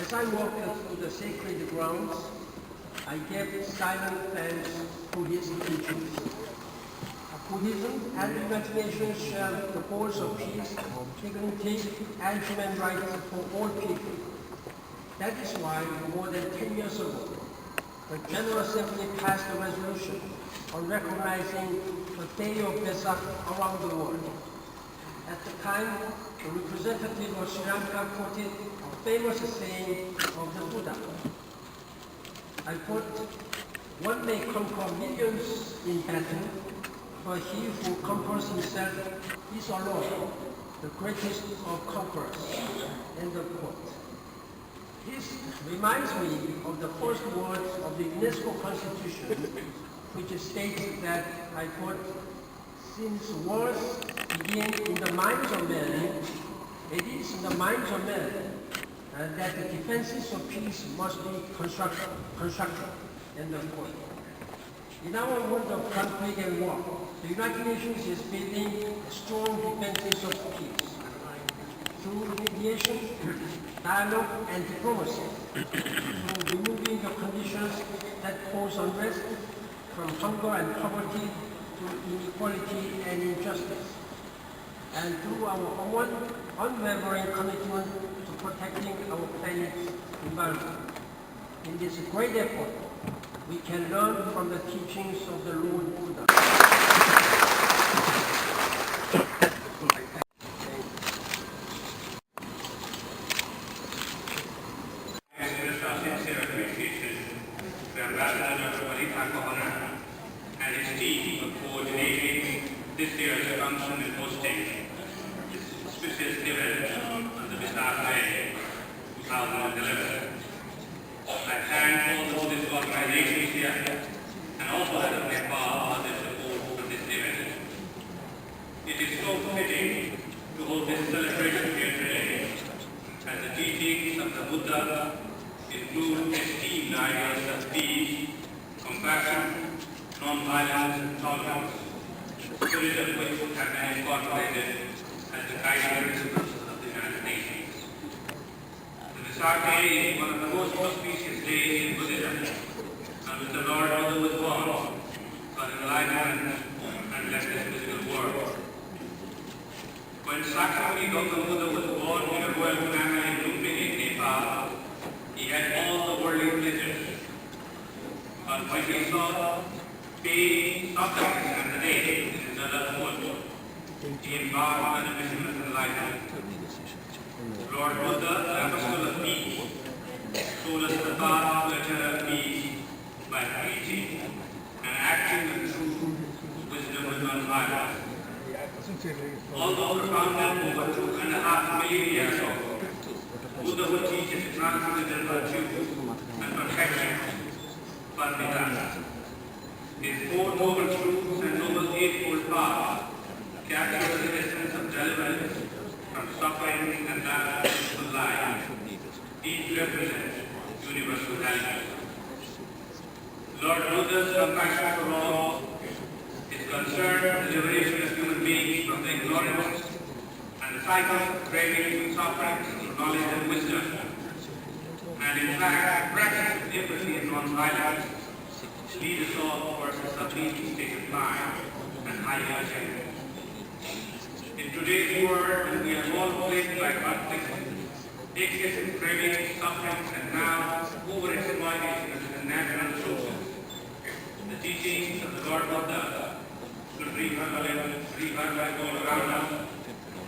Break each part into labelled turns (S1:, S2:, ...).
S1: As I walked through the sacred grounds, I gave silent thanks to his teachings. Buddhism and imagination share the goals of peace, dignity, and human rights for all people. That is why, more than 10 years ago, the General Assembly passed a resolution on recognizing the Day of Vesak around the world. At the time, the representative of Sri Lanka quoted a famous saying of the Buddha. I quote, "One may conquer millions in battle, but he who conquers himself is alone, the greatest of conquerors." End of quote. This reminds me of the first words of the UNESCO Constitution, which states that, I quote, "Since wars begin in the minds of men, it is in the minds of men that the defenses of peace must be constructed." End of quote. In our world of conflict and war, the United Nations is building strong defenses of peace through mediation, dialogue, and diplomacy, through removing the conditions that cause unrest, from hunger and poverty to inequality and injustice, and through our unwavering commitment to protecting our planet's environment. In this great effort, we can learn from the teachings of the Lord Buddha.
S2: And his team for coordinating this year's function and hosting this auspicious event on the Vesak Day 2011. I thank all the Buddhist organizations here and also that of Nepal for their support for this event. It is so fitting to hold this celebration here today, as the teachings of the Buddha include esteemed ideas of peace, compassion, non-violence and tolerance, spirit of which have been incorporated as the guiding principles of the United Nations. The Vesak Day is one of the most auspicious days in Buddhism, on which the Lord Buddha was born for enlightenment and left this physical world. When Sakyamuni Gautam Buddha was born in a royal family in Lumbini, Nepal, he had all the worldly pleasures. But when he saw pain, suffering, and the day in the foot, he embarked on a mission of enlightenment. Lord Buddha, the apostle of peace, showed us the path to eternal peace by preaching and acting with true wisdom and non-violence. Although founded over 2.5 million years ago, Buddha would teach us transcendental virtues and perfection, Parmitas. His four noble truths and noble eightfold path capture the essence of deliverance from suffering and damage to life. These represent universal values. Lord Buddha's compassion for all is concerned with the liberation of human beings from the ignorance and the cycles of craving and suffering through knowledge and wisdom. And in fact, the practice of empathy and non-violence lead us all towards a sublime state of mind and high energy. In today's world, when we are all plagued by conflict, excessive craving, suffering, and now over-exploitation of the natural resources, the teachings of the Lord Buddha should reverberate all around us,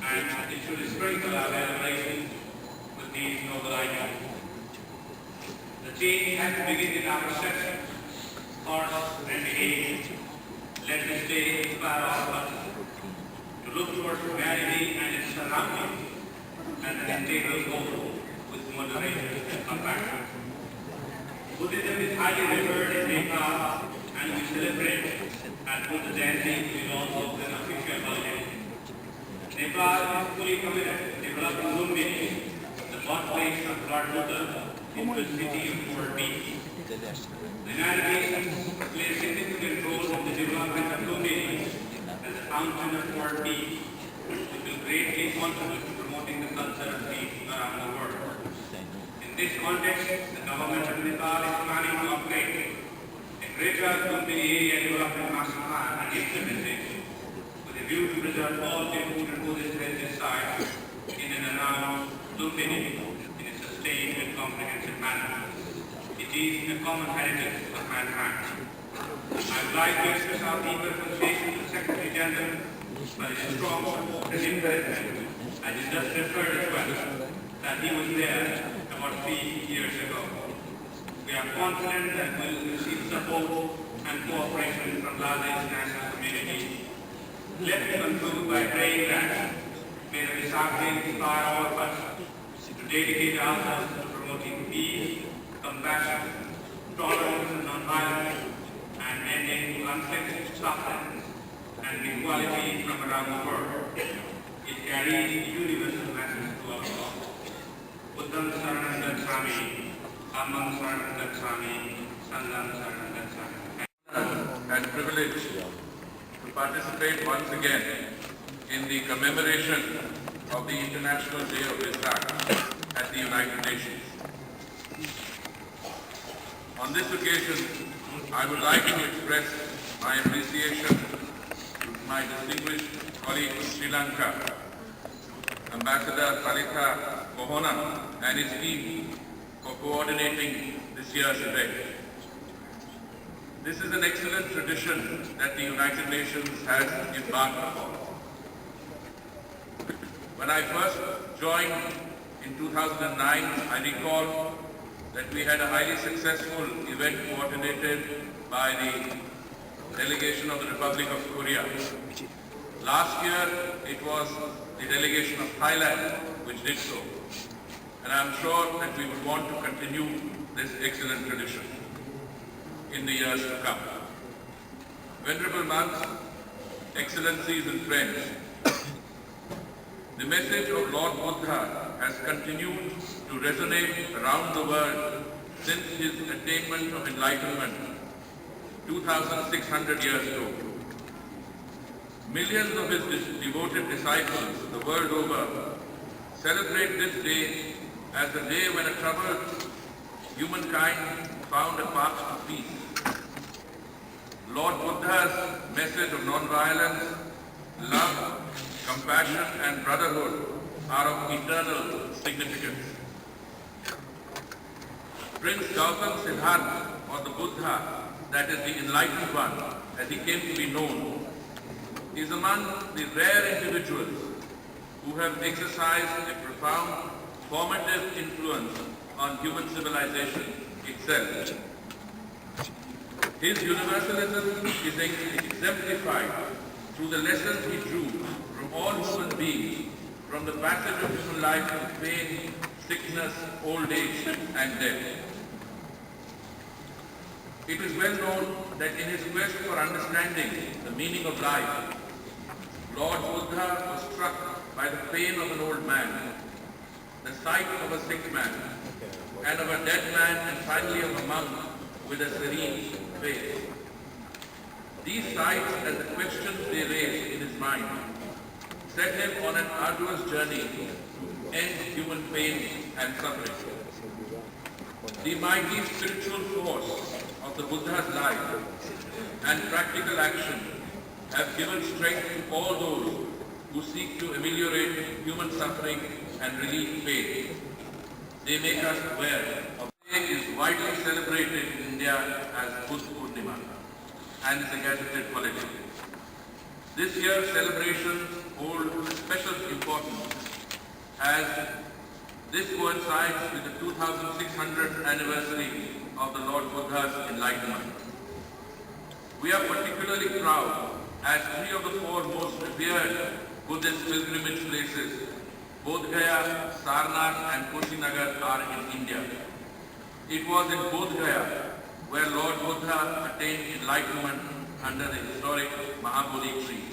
S2: and it should sprinkle our relations with these noble ideals. The change has to begin in our perception, thoughts, and behavior. Let this day inspire all of us to look towards humanity and its surroundings and the integral whole with moderation and compassion. Buddhism is highly revered in Nepal, and we celebrate as Buddha Jayanti, which is also an official holiday. Nepal is fully committed to developing Lumbini, the birthplace of Lord Buddha, into a city of world peace. The United Nations plays a significant role in the development of Lumbini as a fountain of world peace, which will greatly contribute to promoting the culture of peace around the world. In this this context, the government of Nepal is planning to upgrade a greater Gumbi area development master plan and implement it with a view to preserve all the important Buddhist heritage sites in and around Lumbini in a sustained and comprehensive manner. It is a common heritage of mankind. I would like to express our deep appreciation to the Secretary General for his strong support and encouragement, and he just referred as well that he was there about 3 years ago. We are confident that we will receive support and cooperation from large international community. Let me conclude by praying that may the Vesak Day inspire all of us to dedicate ourselves to promoting peace, compassion, tolerance and non-violence, and ending conflict, suffering, and inequality from around the world. It carries universal message to us all. Buddham Saranam Gacchami, Dhammam Saranam Gacchami, Sangham Saranam Gacchami.
S3: And privilege to participate once again in the commemoration of the International Day of Vesak at the United Nations. On this occasion, I would like to express my appreciation to my distinguished colleague from Sri Lanka, Ambassador Palitha Kohona and his team for coordinating this year's event. This is an excellent tradition that the United Nations has embarked upon. When I first joined in 2009, I recall that we had a highly successful event coordinated by the delegation of the Republic of Korea. Last year, it was the delegation of Thailand which did so. And I'm sure that we would want to continue this excellent tradition in the years to come. Venerable monks, excellencies and friends, the message of Lord Buddha has continued to resonate around the world since his attainment of enlightenment 2,600 years ago. Millions of his devoted disciples the world over celebrate this day as the day when a troubled humankind found a path to peace. Lord Buddha's message of non-violence, love, compassion and brotherhood are of eternal significance. Prince Gautam Siddhartha, or the Buddha, that is the enlightened one, as he came to be known, is among the rare individuals who have exercised a profound formative influence on human civilization itself. His universalism is exemplified through the lessons he drew from all human beings, from the passage of human life to pain, sickness, old age, and death. It is well known that in his quest for understanding the meaning of life, Lord Buddha was struck by the pain of an old man, the sight of a sick man, and of a dead man, and finally of a monk with a serene face. These sights and the questions they raised in his mind set him on an arduous journey to end human pain and suffering. The mighty spiritual force of the Buddha's life and practical action have given strength to all those who seek to ameliorate human suffering and relieve pain. They make us aware of the day is widely celebrated in India as Buddha Purnima and is a gazetted holiday. This year's celebrations hold a special importance as this coincides with the 2600th anniversary of the Lord Buddha's enlightenment. We are particularly proud as three of the four most revered Buddhist pilgrimage places, Bodh Gaya, Sarnath and Kushinagar, are in India. It was in Bodh Gaya where Lord Buddha attained enlightenment under the historic Mahabodhi tree.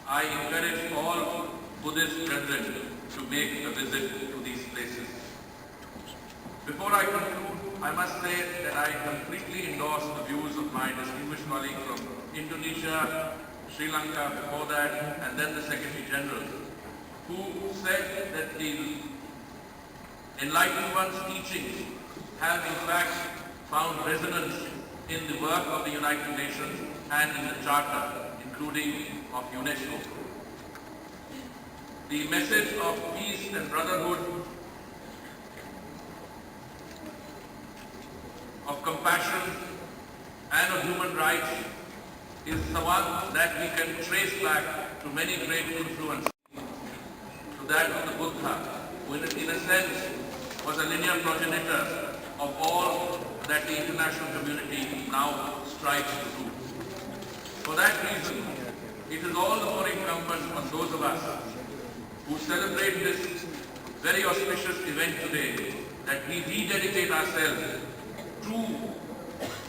S3: I encourage all Buddhist brethren to make a visit to these places. Before I conclude, I must say that I completely endorse the views of my distinguished colleague from Indonesia, Sri Lanka before that, and then the Secretary General, who said that the enlightened one's teachings have in fact found resonance in the work of the United Nations and in the Charter, including of UNESCO. The message of peace and brotherhood, of compassion and of human rights is the one that we can trace back to many great influences, to that of the Buddha, who in a sense was a linear progenitor of all that the international community now strives to do. For that reason, it is all the more incumbent on those of us who celebrate this very auspicious event today that we rededicate ourselves to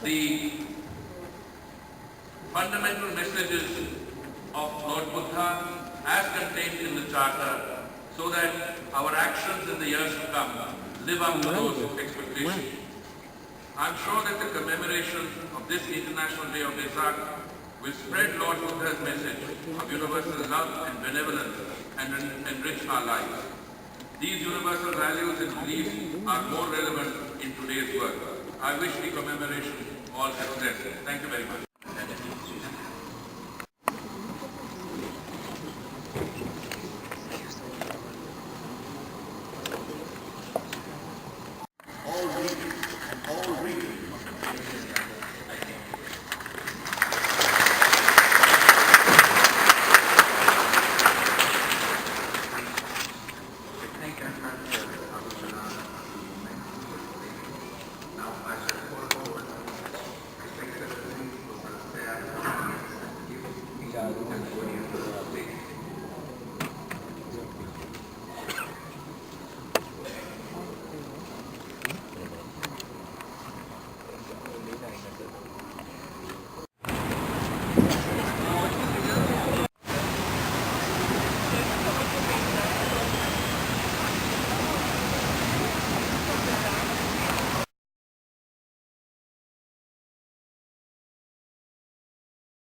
S3: the fundamental messages of Lord Buddha as contained in the Charter, so that our actions in the years to come live up to those expectations. I am sure that the commemoration of this International Day of Vesak will spread Lord Buddha's message of universal love and benevolence and enrich our lives. These universal values and beliefs are more relevant in today's world. I wish the commemoration all success. Thank you very much.